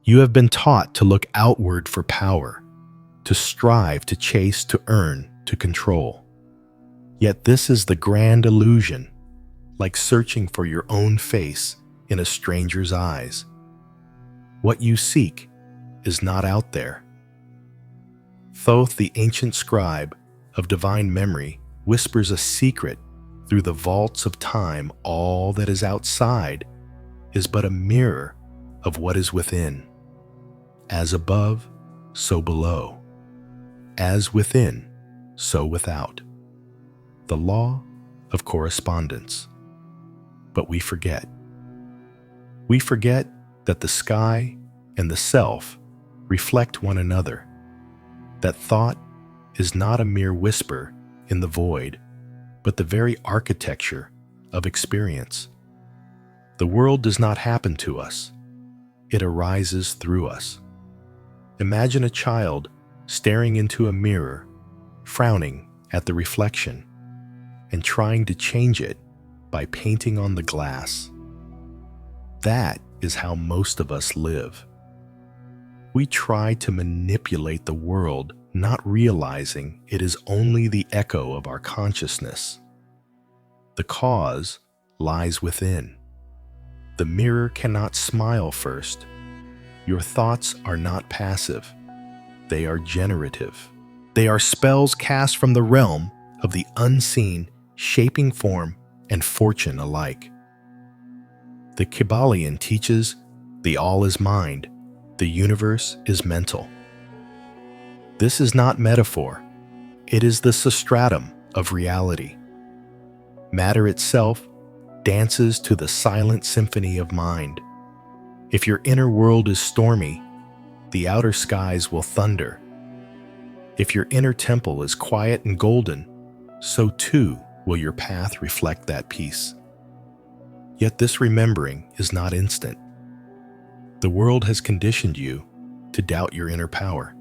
You have been taught to look outward for power, to strive, to chase, to earn, to control. Yet this is the grand illusion, like searching for your own face in a stranger's eyes. What you seek is not out there. Thoth, the ancient scribe of divine memory, whispers a secret through the vaults of time. All that is outside is but a mirror of what is within. As above, so below. As within, so without. The law of correspondence. But we forget. We forget that the sky and the self reflect one another, that thought is not a mere whisper in the void, but the very architecture of experience. The world does not happen to us. It arises through us. Imagine a child staring into a mirror, frowning at the reflection, and trying to change it by painting on the glass. That is how most of us live. We try to manipulate the world, not realizing it is only the echo of our consciousness. The cause lies within. The mirror cannot smile first. Your thoughts are not passive. They are generative. They are spells cast from the realm of the unseen, shaping form and fortune alike. The Kybalion teaches the all is mind, the universe is mental. This is not metaphor. It is the substratum of reality. Matter itself dances to the silent symphony of mind. If your inner world is stormy, the outer skies will thunder. If your inner temple is quiet and golden, so too will your path reflect that peace. Yet this remembering is not instant. The world has conditioned you to doubt your inner power.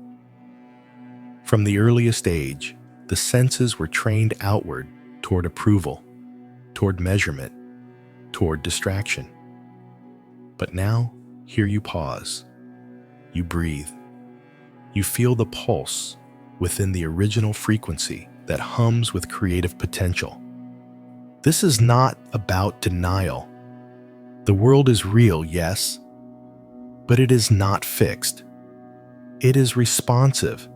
From the earliest age, the senses were trained outward toward approval, toward measurement, toward distraction. But now, here you pause. You breathe. You feel the pulse within the original frequency that hums with creative potential. This is not about denial. The world is real, yes, but it is not fixed. It is responsive.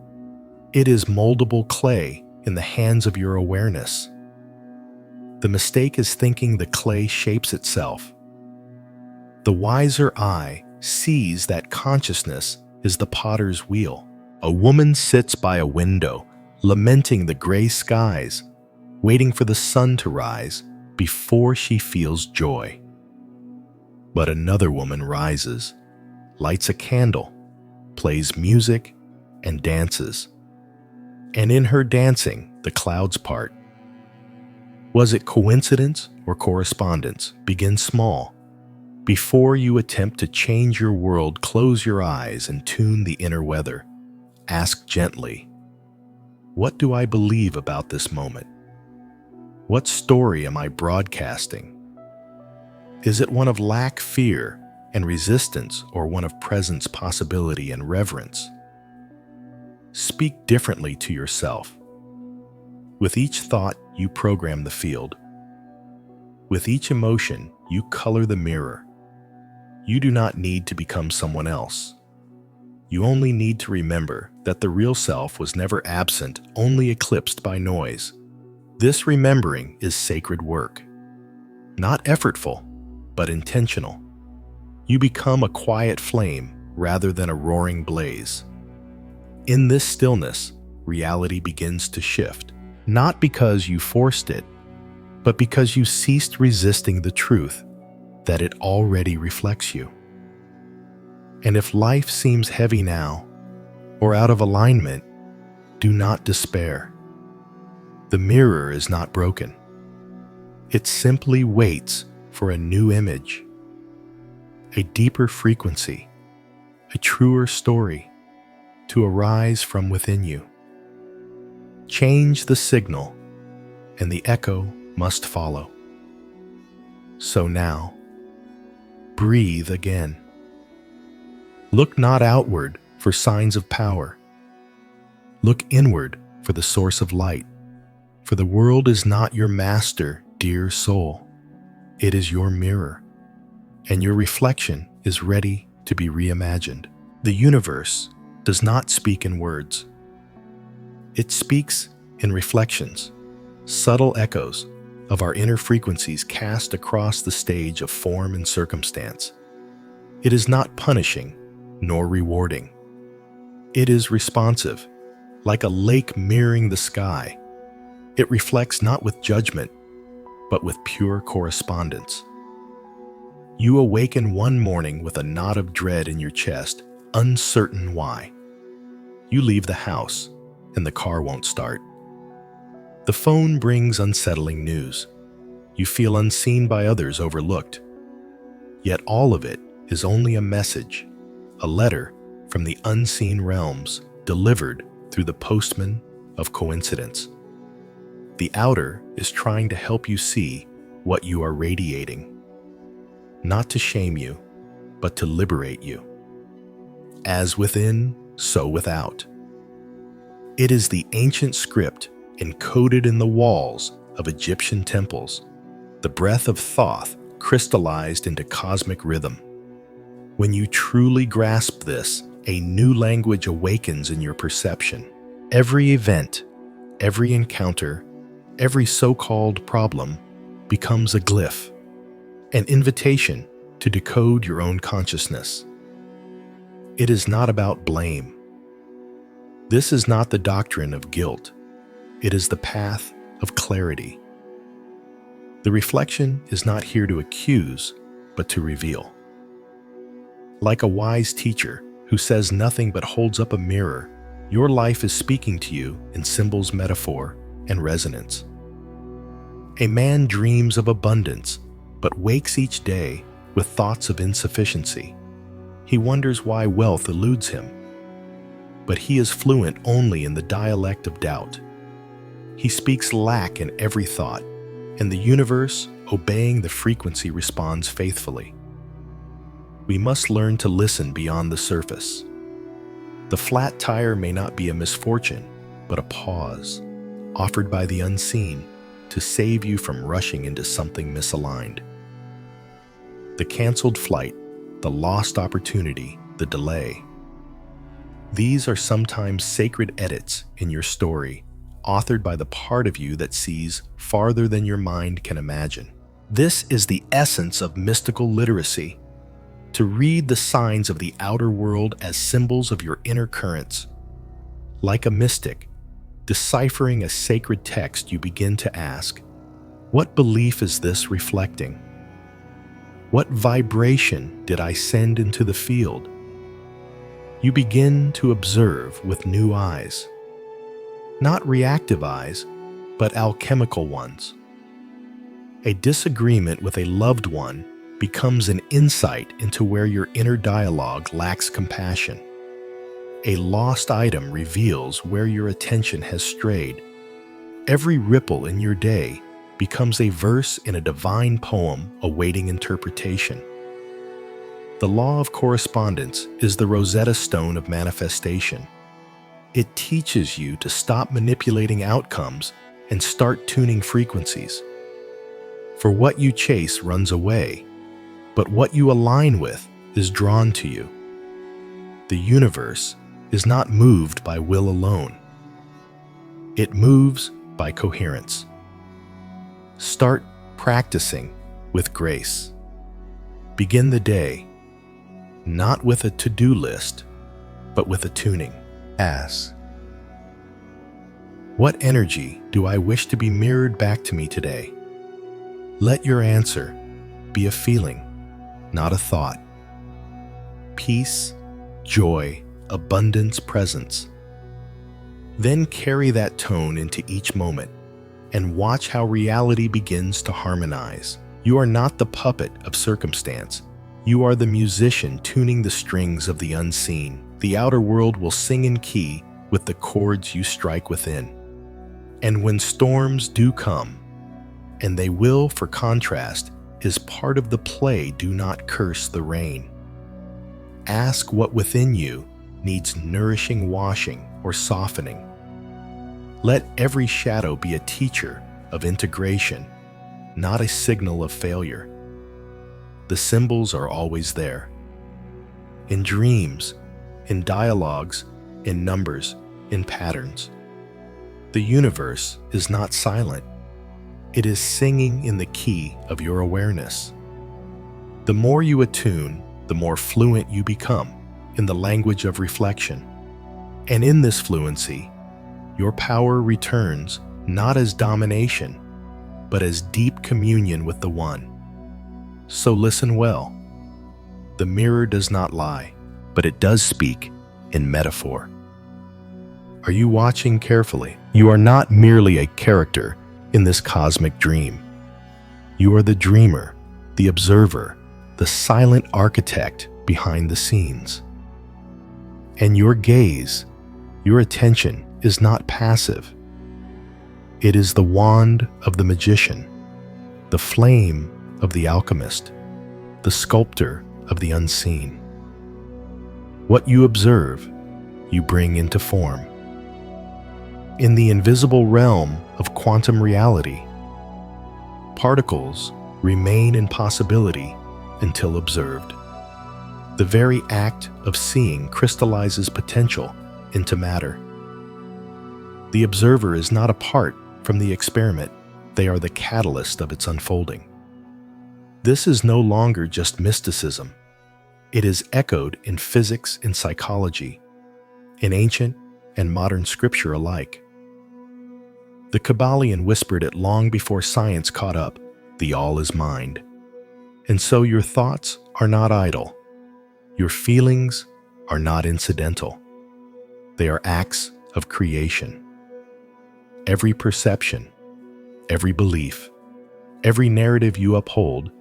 It is moldable clay in the hands of your awareness. The mistake is thinking the clay shapes itself. The wiser eye sees that consciousness is the potter's wheel. A woman sits by a window, lamenting the gray skies, waiting for the sun to rise before she feels joy. But another woman rises, lights a candle, plays music, and dances. And in her dancing, the clouds part. Was it coincidence or correspondence? Begin small. Before you attempt to change your world, close your eyes and tune the inner weather. Ask gently, what do I believe about this moment? What story am I broadcasting? Is it one of lack, fear, and resistance, or one of presence, possibility, and reverence? Speak differently to yourself. With each thought, you program the field. With each emotion, you color the mirror. You do not need to become someone else. You only need to remember that the real self was never absent, only eclipsed by noise. This remembering is sacred work. Not effortful, but intentional. You become a quiet flame rather than a roaring blaze. In this stillness, reality begins to shift, not because you forced it, but because you ceased resisting the truth that it already reflects you. And if life seems heavy now, or out of alignment, do not despair. The mirror is not broken. It simply waits for a new image, a deeper frequency, a truer story to arise from within you. Change the signal, and the echo must follow. So now, breathe again. Look not outward for signs of power. Look inward for the source of light. For the world is not your master, dear soul. It is your mirror, and your reflection is ready to be reimagined. The universe does not speak in words. It speaks in reflections, subtle echoes of our inner frequencies cast across the stage of form and circumstance. It is not punishing nor rewarding. It is responsive, like a lake mirroring the sky. It reflects not with judgment, but with pure correspondence. You awaken one morning with a knot of dread in your chest, uncertain why. You leave the house, and the car won't start. The phone brings unsettling news. You feel unseen by others, overlooked. Yet all of it is only a message, a letter from the unseen realms delivered through the postman of coincidence. The outer is trying to help you see what you are radiating, not to shame you, but to liberate you. As within, so without. It is the ancient script encoded in the walls of Egyptian temples, the breath of Thoth crystallized into cosmic rhythm. When you truly grasp this, a new language awakens in your perception. Every event, every encounter, every so-called problem becomes a glyph, an invitation to decode your own consciousness. It is not about blame. This is not the doctrine of guilt. It is the path of clarity. The reflection is not here to accuse, but to reveal. Like a wise teacher who says nothing but holds up a mirror, your life is speaking to you in symbols, metaphor, and resonance. A man dreams of abundance, but wakes each day with thoughts of insufficiency. He wonders why wealth eludes him, but he is fluent only in the dialect of doubt. He speaks lack in every thought, and the universe, obeying the frequency, responds faithfully. We must learn to listen beyond the surface. The flat tire may not be a misfortune, but a pause, offered by the unseen, to save you from rushing into something misaligned. The canceled flight, the lost opportunity, the delay. These are sometimes sacred edits in your story, authored by the part of you that sees farther than your mind can imagine. This is the essence of mystical literacy, to read the signs of the outer world as symbols of your inner currents. Like a mystic, deciphering a sacred text, you begin to ask, what belief is this reflecting? What vibration did I send into the field? You begin to observe with new eyes. Not reactive eyes, but alchemical ones. A disagreement with a loved one becomes an insight into where your inner dialogue lacks compassion. A lost item reveals where your attention has strayed. Every ripple in your day becomes a verse in a divine poem awaiting interpretation. The law of correspondence is the Rosetta Stone of manifestation. It teaches you to stop manipulating outcomes and start tuning frequencies. For what you chase runs away, but what you align with is drawn to you. The universe is not moved by will alone. It moves by coherence. Start practicing with grace. Begin the day, not with a to-do list, but with a tuning. Ask, what energy do I wish to be mirrored back to me today? Let your answer be a feeling, not a thought. Peace, joy, abundance, presence. Then carry that tone into each moment and watch how reality begins to harmonize. You are not the puppet of circumstance. You are the musician tuning the strings of the unseen. The outer world will sing in key with the chords you strike within. And when storms do come, and they will, for contrast, is part of the play, do not curse the rain. Ask what within you needs nourishing washing or softening. Let every shadow be a teacher of integration, not a signal of failure. The symbols are always there. In dreams, in dialogues, in numbers, in patterns. The universe is not silent. It is singing in the key of your awareness. The more you attune, the more fluent you become in the language of reflection. And in this fluency, your power returns not as domination, but as deep communion with the One. So listen well. The mirror does not lie, but it does speak in metaphor. Are you watching carefully? You are not merely a character in this cosmic dream. You are the dreamer, the observer, the silent architect behind the scenes. And your gaze, your attention is not passive. It is the wand of the magician, the flame of the alchemist, the sculptor of the unseen. What you observe, you bring into form. In the invisible realm of quantum reality, particles remain in possibility until observed. The very act of seeing crystallizes potential into matter. The observer is not apart from the experiment. They are the catalyst of its unfolding. This is no longer just mysticism. It is echoed in physics and psychology, in ancient and modern scripture alike. The Kabbalion whispered it long before science caught up, the all is mind. And so your thoughts are not idle. Your feelings are not incidental. They are acts of creation. Every perception, every belief, every narrative you uphold,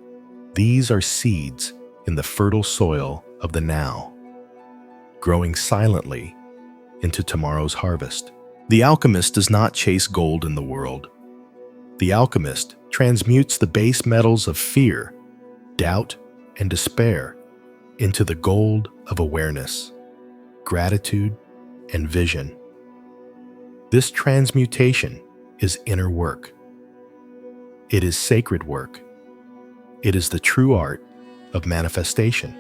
these are seeds in the fertile soil of the now, growing silently into tomorrow's harvest. The alchemist does not chase gold in the world. The alchemist transmutes the base metals of fear, doubt, and despair into the gold of awareness, gratitude, and vision. This transmutation is inner work. It is sacred work. It is the true art of manifestation.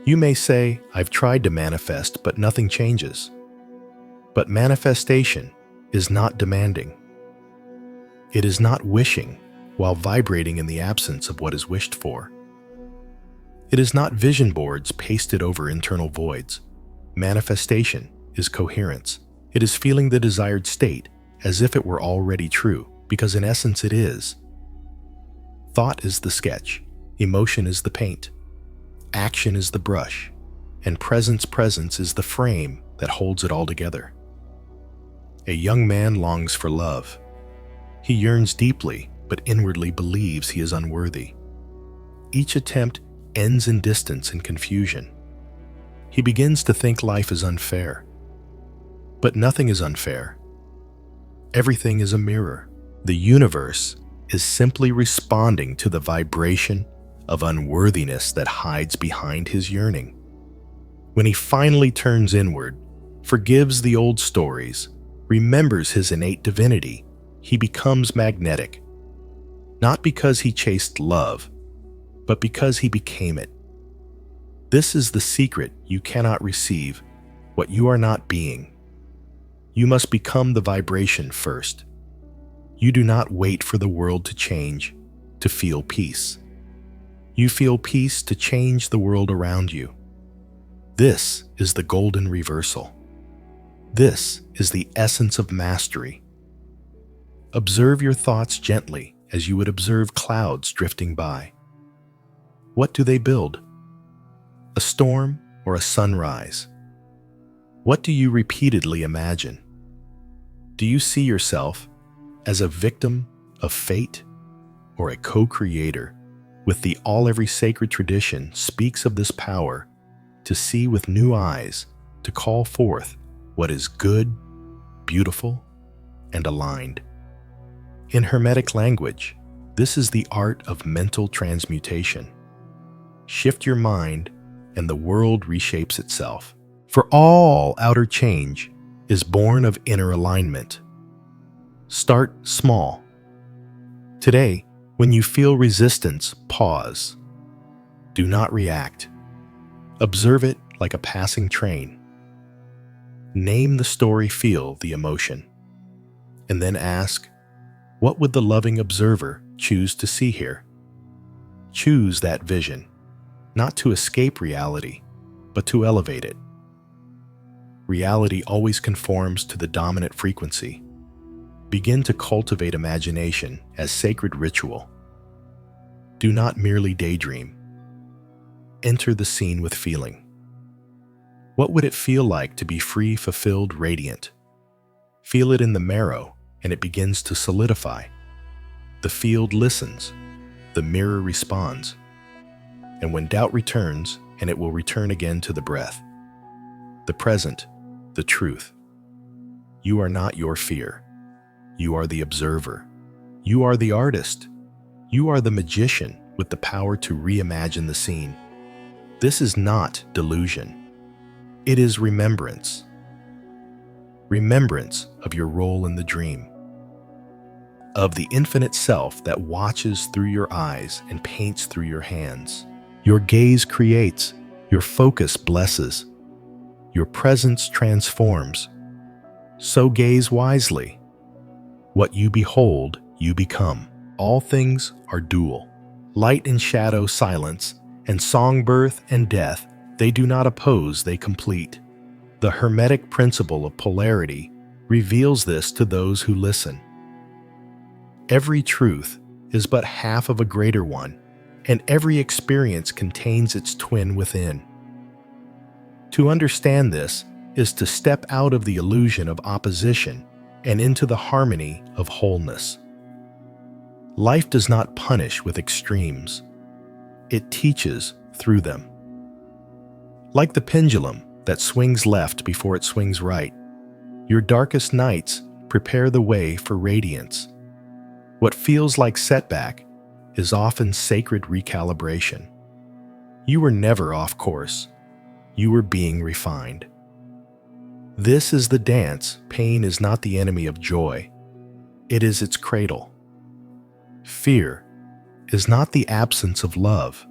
You may say, I've tried to manifest, but nothing changes. But manifestation is not demanding. It is not wishing while vibrating in the absence of what is wished for. It is not vision boards pasted over internal voids. Manifestation is coherence. It is feeling the desired state as if it were already true, because in essence it is. Thought is the sketch, emotion is the paint, action is the brush, and presence is the frame that holds it all together. A young man longs for love. He yearns deeply, but inwardly believes he is unworthy. Each attempt ends in distance and confusion. He begins to think life is unfair. But nothing is unfair. Everything is a mirror. The universe is simply responding to the vibration of unworthiness that hides behind his yearning. When he finally turns inward, forgives the old stories, remembers his innate divinity, he becomes magnetic. Not because he chased love, but because he became it. This is the secret you cannot receive, what you are not being. You must become the vibration first. You do not wait for the world to change to feel peace. You feel peace to change the world around you. This is the golden reversal. This is the essence of mastery. Observe your thoughts gently as you would observe clouds drifting by. What do they build? A storm or a sunrise? What do you repeatedly imagine? Do you see yourself as a victim of fate or a co-creator with the all every sacred tradition speaks of this power to see with new eyes, to call forth what is good, beautiful, and aligned? In Hermetic language, this is the art of mental transmutation. Shift your mind and the world reshapes itself. For all outer change is born of inner alignment. Start small. Today, when you feel resistance, pause. Do not react. Observe it like a passing train. Name the story, feel the emotion, and then ask, what would the loving observer choose to see here? Choose that vision, not to escape reality, but to elevate it. Reality always conforms to the dominant frequency. Begin to cultivate imagination as sacred ritual. Do not merely daydream. Enter the scene with feeling. What would it feel like to be free, fulfilled, radiant? Feel it in the marrow, and it begins to solidify. The field listens, the mirror responds, and when doubt returns, and it will return again to the breath, the present, the truth. You are not your fear. You are the observer. You are the artist. You are the magician with the power to reimagine the scene. This is not delusion. It is remembrance. Remembrance of your role in the dream, of the infinite self that watches through your eyes and paints through your hands. Your gaze creates, your focus blesses, your presence transforms. So gaze wisely. What you behold, you become. All things are dual. Light and shadow, silence, and song, birth and death, they do not oppose, they complete. The Hermetic principle of polarity reveals this to those who listen. Every truth is but half of a greater one, and every experience contains its twin within. To understand this is to step out of the illusion of opposition and into the harmony of wholeness. Life does not punish with extremes. It teaches through them. Like the pendulum that swings left before it swings right, your darkest nights prepare the way for radiance. What feels like setback is often sacred recalibration. You were never off course. You were being refined. This is the dance. Pain is not the enemy of joy. It is its cradle. Fear is not the absence of love.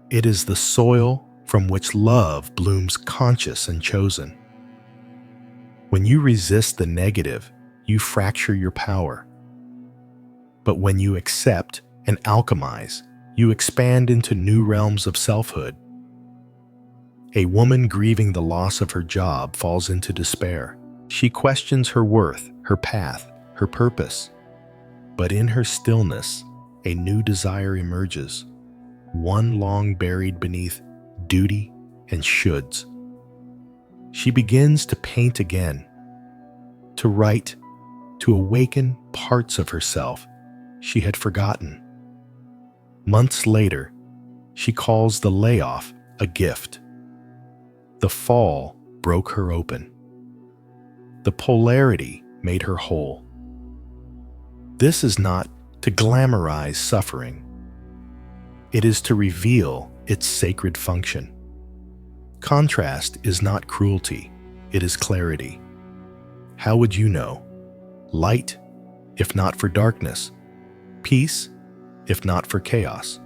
It is the soil from which love blooms, conscious and chosen. When you resist the negative, you fracture your power. But when you accept and alchemize, you expand into new realms of selfhood. A woman grieving the loss of her job falls into despair. She questions her worth, her path, her purpose. But in her stillness, a new desire emerges, one long buried beneath duty and shoulds. She begins to paint again, to write, to awaken parts of herself she had forgotten. Months later, she calls the layoff a gift. The fall broke her open. The polarity made her whole. This is not to glamorize suffering. It is to reveal its sacred function. Contrast is not cruelty, it is clarity. How would you know? Light, if not for darkness. Peace, if not for chaos.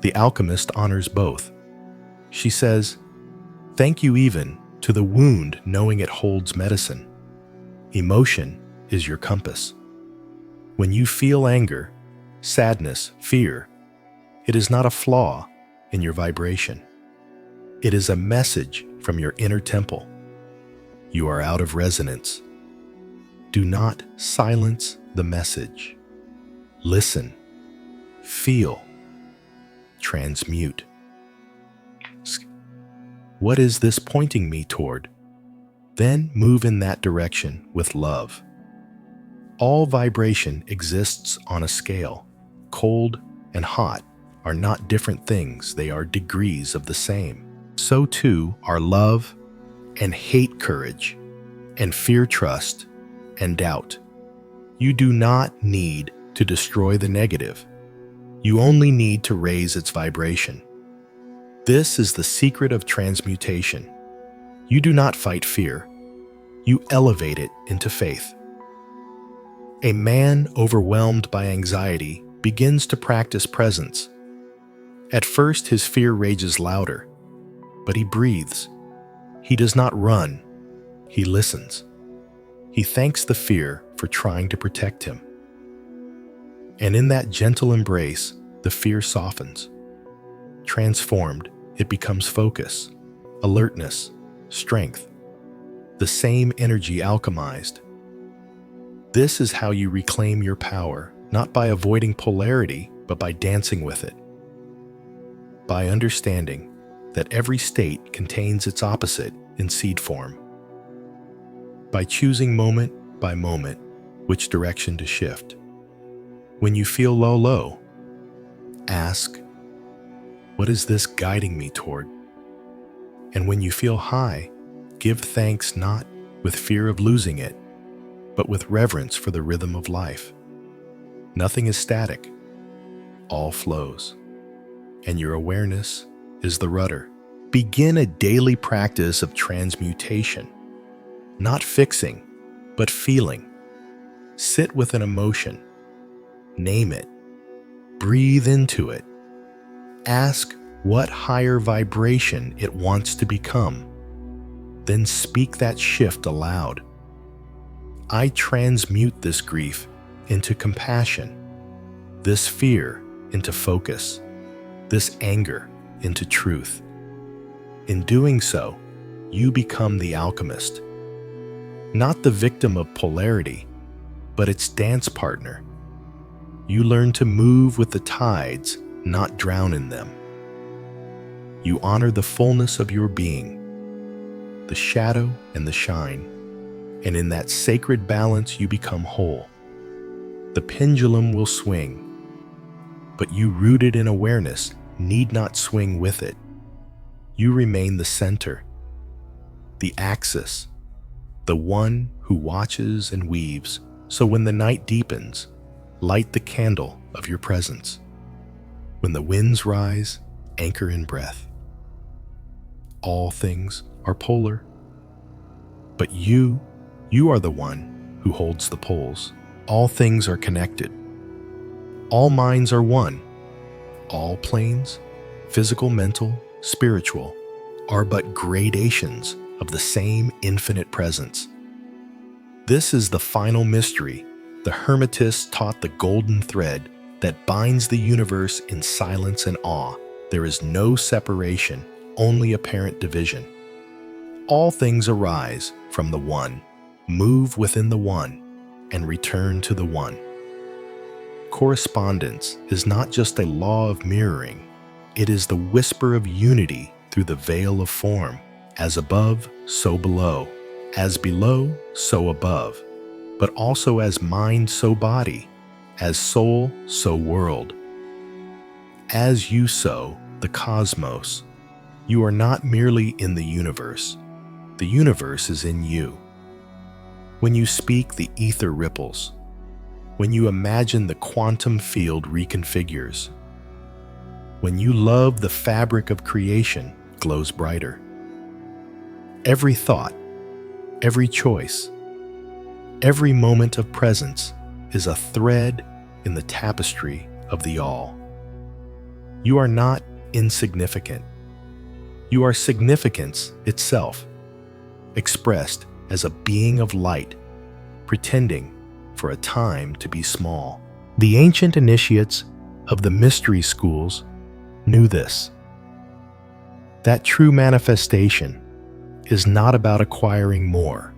The alchemist honors both. She says, "Thank you even to the wound, knowing it holds medicine." Emotion is your compass. When you feel anger, sadness, fear, it is not a flaw in your vibration. It is a message from your inner temple. You are out of resonance. Do not silence the message. Listen, feel, transmute. What is this pointing me toward? Then move in that direction with love. All vibration exists on a scale. Cold and hot are not different things, they are degrees of the same. So too are love and hate, courage and fear, trust and doubt. You do not need to destroy the negative. You only need to raise its vibration. This is the secret of transmutation. You do not fight fear. You elevate it into faith. A man overwhelmed by anxiety begins to practice presence. At first, his fear rages louder, but he breathes. He does not run. He listens. He thanks the fear for trying to protect him. And in that gentle embrace, the fear softens. Transformed, it becomes focus, alertness, strength, the same energy alchemized. This is how you reclaim your power, not by avoiding polarity, but by dancing with it. By understanding that every state contains its opposite in seed form. By choosing moment by moment which direction to shift. When you feel low, ask, what is this guiding me toward? And when you feel high, give thanks not with fear of losing it, but with reverence for the rhythm of life. Nothing is static. All flows. And your awareness is the rudder. Begin a daily practice of transmutation. Not fixing, but feeling. Sit with an emotion. Name it. Breathe into it. Ask what higher vibration it wants to become. Then speak that shift aloud. I transmute this grief into compassion, this fear into focus, this anger into truth. In doing so, you become the alchemist, not the victim of polarity, but its dance partner. You learn to move with the tides, not drown in them. You honor the fullness of your being, the shadow and the shine, and in that sacred balance you become whole. The pendulum will swing, but you rooted in awareness need not swing with it. You remain the center, the axis, the one who watches and weaves, so when the night deepens, light the candle of your presence. When the winds rise, anchor in breath. All things are polar, but you are the one who holds the poles. All things are connected. All minds are one. All planes, physical, mental, spiritual, are but gradations of the same infinite presence. This is the final mystery. The Hermetists taught the golden thread that binds the universe in silence and awe. There is no separation, only apparent division. All things arise from the one, move within the one, and return to the one. Correspondence is not just a law of mirroring, it is the whisper of unity through the veil of form. As above, so below. As below, so above. But also as mind, so body. As soul, so world. As you sow the cosmos, you are not merely in the universe is in you. When you speak, the ether ripples. When you imagine, the quantum field reconfigures. When you love, the fabric of creation glows brighter. Every thought, every choice, every moment of presence is a thread in the tapestry of the all. You are not insignificant. You are significance itself, expressed as a being of light, pretending for a time to be small. The ancient initiates of the mystery schools knew this. That true manifestation is not about acquiring more,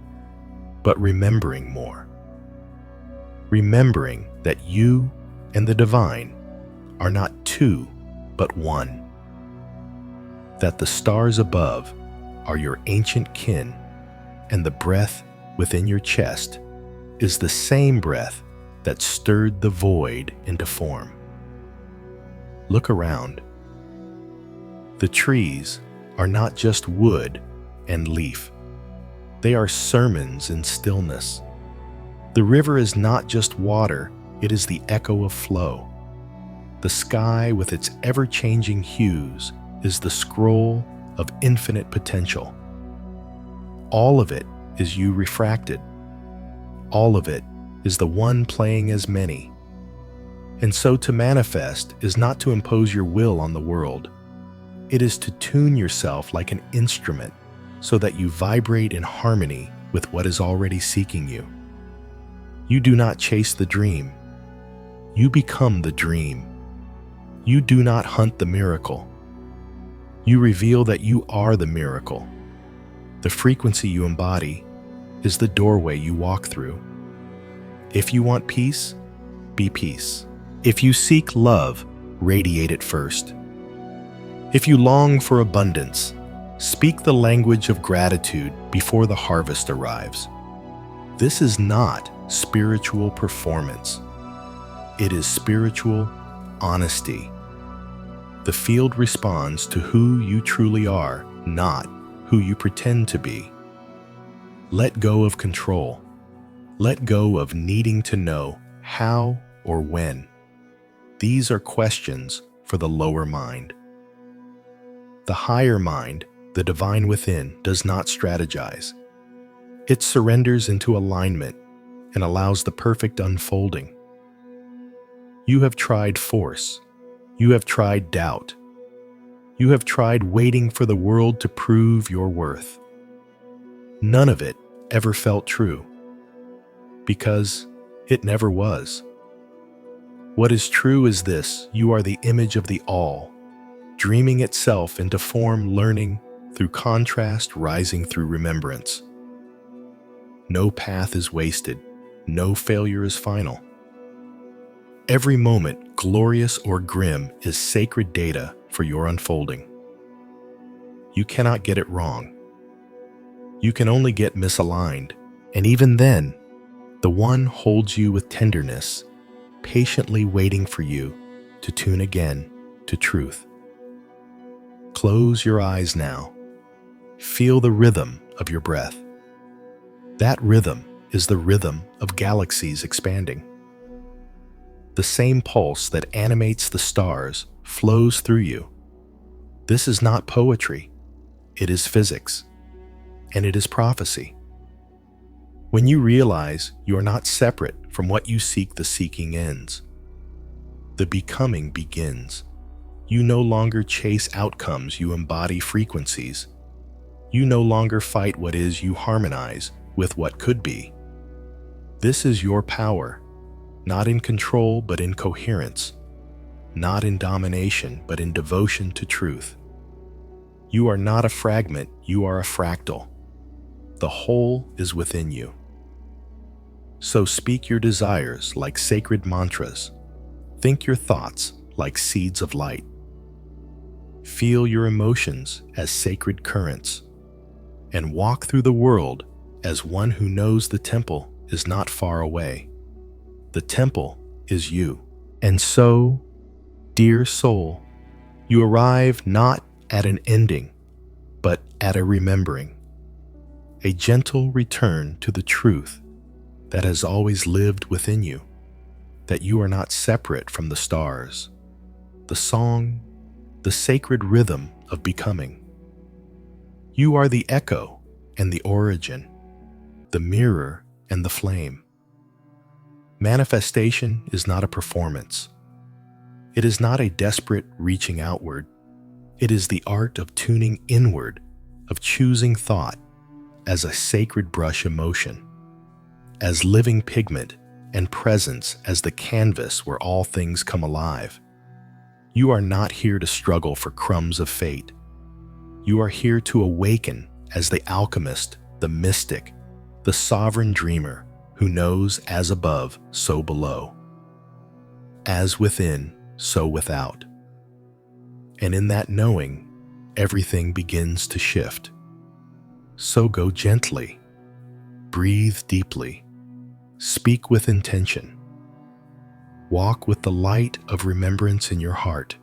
but remembering more. Remembering that you and the divine are not two, but one. That the stars above are your ancient kin, and the breath within your chest is the same breath that stirred the void into form. Look around. The trees are not just wood and leaf. They are sermons in stillness. The river is not just water, it is the echo of flow. The sky with its ever-changing hues is the scroll of infinite potential. All of it is you refracted. All of it is the one playing as many. And so to manifest is not to impose your will on the world. It is to tune yourself like an instrument so that you vibrate in harmony with what is already seeking you. You do not chase the dream. You become the dream. You do not hunt the miracle. You reveal that you are the miracle. The frequency you embody is the doorway you walk through. If you want peace, be peace. If you seek love, radiate it first. If you long for abundance, speak the language of gratitude before the harvest arrives. This is not spiritual performance. It is spiritual honesty. The field responds to who you truly are, not who you pretend to be. Let go of control. Let go of needing to know how or when. These are questions for the lower mind. The higher mind, the divine within, does not strategize. It surrenders into alignment and allows the perfect unfolding. You have tried force. You have tried doubt. You have tried waiting for the world to prove your worth. None of it ever felt true, because it never was. What is true is this: you are the image of the all, dreaming itself into form, learning through contrast, rising through remembrance. No path is wasted. No failure is final. Every moment, glorious or grim, is sacred data for your unfolding. You cannot get it wrong. You can only get misaligned, and even then, the One holds you with tenderness, patiently waiting for you to tune again to truth. Close your eyes now. Feel the rhythm of your breath. That rhythm is the rhythm of galaxies expanding. The same pulse that animates the stars flows through you. This is not poetry. It is physics. And it is prophecy. When you realize you are not separate from what you seek, the seeking ends. The becoming begins. You no longer chase outcomes, you embody frequencies. You no longer fight what is, you harmonize with what could be. This is your power, not in control but in coherence, not in domination but in devotion to truth. You are not a fragment, you are a fractal. The whole is within you. So speak your desires like sacred mantras. Think your thoughts like seeds of light. Feel your emotions as sacred currents, and walk through the world as one who knows the temple is not far away. The temple is you. And so, dear soul, you arrive not at an ending, but at a remembering, a gentle return to the truth that has always lived within you, that you are not separate from the stars, the song, the sacred rhythm of becoming. You are the echo and the origin, the mirror and the flame. Manifestation is not a performance. It is not a desperate reaching outward. It is the art of tuning inward, of choosing thought as a sacred brush emotion, as living pigment and presence as the canvas where all things come alive. You are not here to struggle for crumbs of fate. You are here to awaken as the alchemist, the mystic, the sovereign dreamer who knows as above, so below. As within, so without. And in that knowing, everything begins to shift. So go gently, breathe deeply, speak with intention, walk with the light of remembrance in your heart.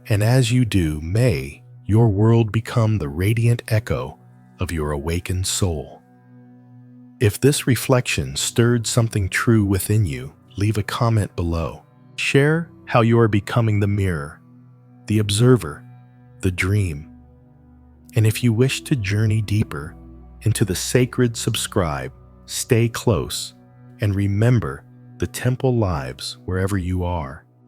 And as you do, may your world become the radiant echo of your awakened soul. If this reflection stirred something true within you, leave a comment below. Share how you are becoming the mirror, the observer, the dream. And if you wish to journey deeper into the sacred, subscribe, stay close, and remember the temple lives wherever you are.